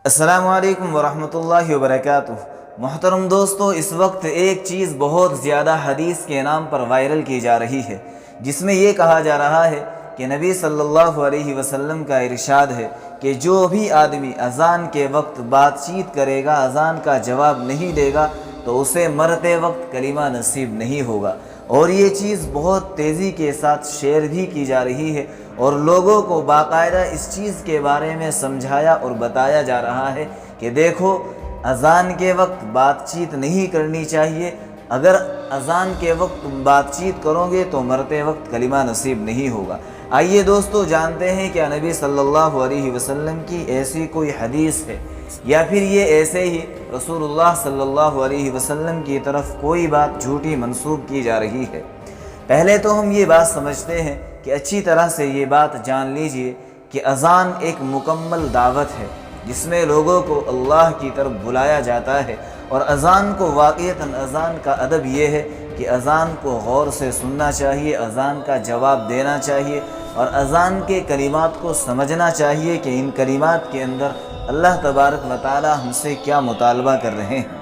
السلام علیکم ورحمۃ اللہ وبرکاتہ۔ محترم دوستو، اس وقت ایک چیز بہت زیادہ حدیث کے نام پر وائرل کی جا رہی ہے، جس میں یہ کہا جا رہا ہے کہ نبی صلی اللہ علیہ وسلم کا ارشاد ہے کہ جو بھی آدمی اذان کے وقت بات چیت کرے گا، اذان کا جواب نہیں دے گا، تو اسے مرتے وقت کلمہ نصیب نہیں ہوگا۔ اور یہ چیز بہت تیزی کے ساتھ شیئر بھی کی جا رہی ہے، اور لوگوں کو باقاعدہ اس چیز کے بارے میں سمجھایا اور بتایا جا رہا ہے کہ دیکھو، اذان کے وقت بات چیت نہیں کرنی چاہیے۔ اگر اذان کے وقت تم بات چیت کرو گے تو مرتے وقت کلمہ نصیب نہیں ہوگا۔ آئیے دوستو، جانتے ہیں کہ نبی صلی اللہ علیہ وسلم کی ایسی کوئی حدیث ہے یا پھر یہ ایسے ہی رسول اللہ صلی اللہ علیہ وسلم کی طرف کوئی بات جھوٹی منسوب کی جا رہی ہے۔ پہلے تو ہم یہ بات سمجھتے ہیں کہ اچھی طرح سے یہ بات جان لیجئے کہ اذان ایک مکمل دعوت ہے، جس میں لوگوں کو اللہ کی طرف بلایا جاتا ہے، اور اذان کو واقعتاً اذان کا ادب یہ ہے کہ اذان کو غور سے سننا چاہیے، اذان کا جواب دینا چاہیے، اور اذان کے کلمات کو سمجھنا چاہیے کہ ان کلمات کے اندر اللہ تبارک و تعالی ہم سے کیا مطالبہ کر رہے ہیں۔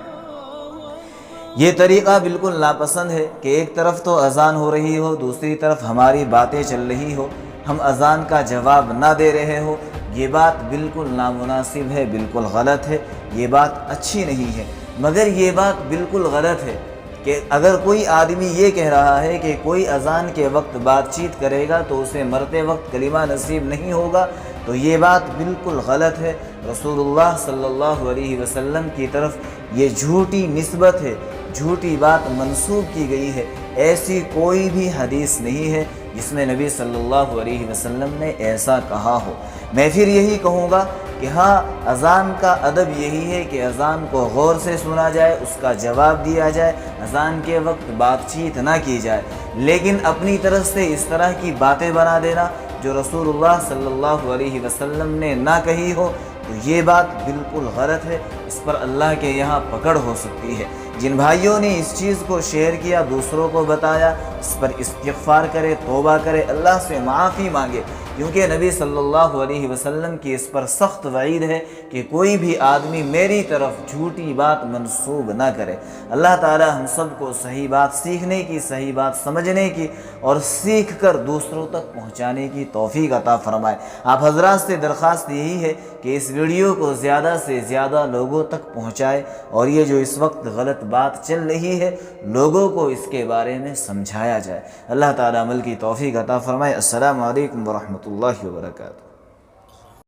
یہ طریقہ بالکل ناپسند ہے کہ ایک طرف تو اذان ہو رہی ہو، دوسری طرف ہماری باتیں چل رہی ہو، ہم اذان کا جواب نہ دے رہے ہو۔ یہ بات بالکل نامناسب ہے، بالکل غلط ہے، یہ بات اچھی نہیں ہے۔ مگر یہ بات بالکل غلط ہے کہ اگر کوئی آدمی یہ کہہ رہا ہے کہ کوئی اذان کے وقت بات چیت کرے گا تو اسے مرتے وقت کلمہ نصیب نہیں ہوگا، تو یہ بات بالکل غلط ہے۔ رسول اللہ صلی اللہ علیہ وسلم کی طرف یہ جھوٹی نسبت ہے، جھوٹی بات منسوب کی گئی ہے۔ ایسی کوئی بھی حدیث نہیں ہے جس میں نبی صلی اللہ علیہ وسلم نے ایسا کہا ہو۔ میں پھر یہی کہوں گا کہ ہاں، اذان کا ادب یہی ہے کہ اذان کو غور سے سنا جائے، اس کا جواب دیا جائے، اذان کے وقت بات چیت نہ کی جائے۔ لیکن اپنی طرف سے اس طرح کی باتیں بنا دینا جو رسول اللہ صلی اللہ علیہ وسلم نے نہ کہی ہو، تو یہ بات بالکل غلط ہے، اس پر اللہ کے یہاں پکڑ ہو سکتی ہے۔ جن بھائیوں نے اس چیز کو شیئر کیا، دوسروں کو بتایا، اس پر استغفار کرے، توبہ کرے، اللہ سے معافی مانگے، کیونکہ نبی صلی اللہ علیہ وسلم کی اس پر سخت وعید ہے کہ کوئی بھی آدمی میری طرف جھوٹی بات منسوب نہ کرے۔ اللہ تعالی ہم سب کو صحیح بات سیکھنے کی، صحیح بات سمجھنے کی، اور سیکھ کر دوسروں تک پہنچانے کی توفیق عطا فرمائے۔ آپ حضرات سے درخواست یہی ہے کہ اس ویڈیو کو زیادہ سے زیادہ لوگوں تک پہنچائے، اور یہ جو اس وقت غلط بات چل رہی ہے، لوگوں کو اس کے بارے میں سمجھایا جائے۔ اللہ تعالی عمل کی توفیق عطا فرمائے۔ السلام علیکم ورحمۃ اللہ وبرکاتہ۔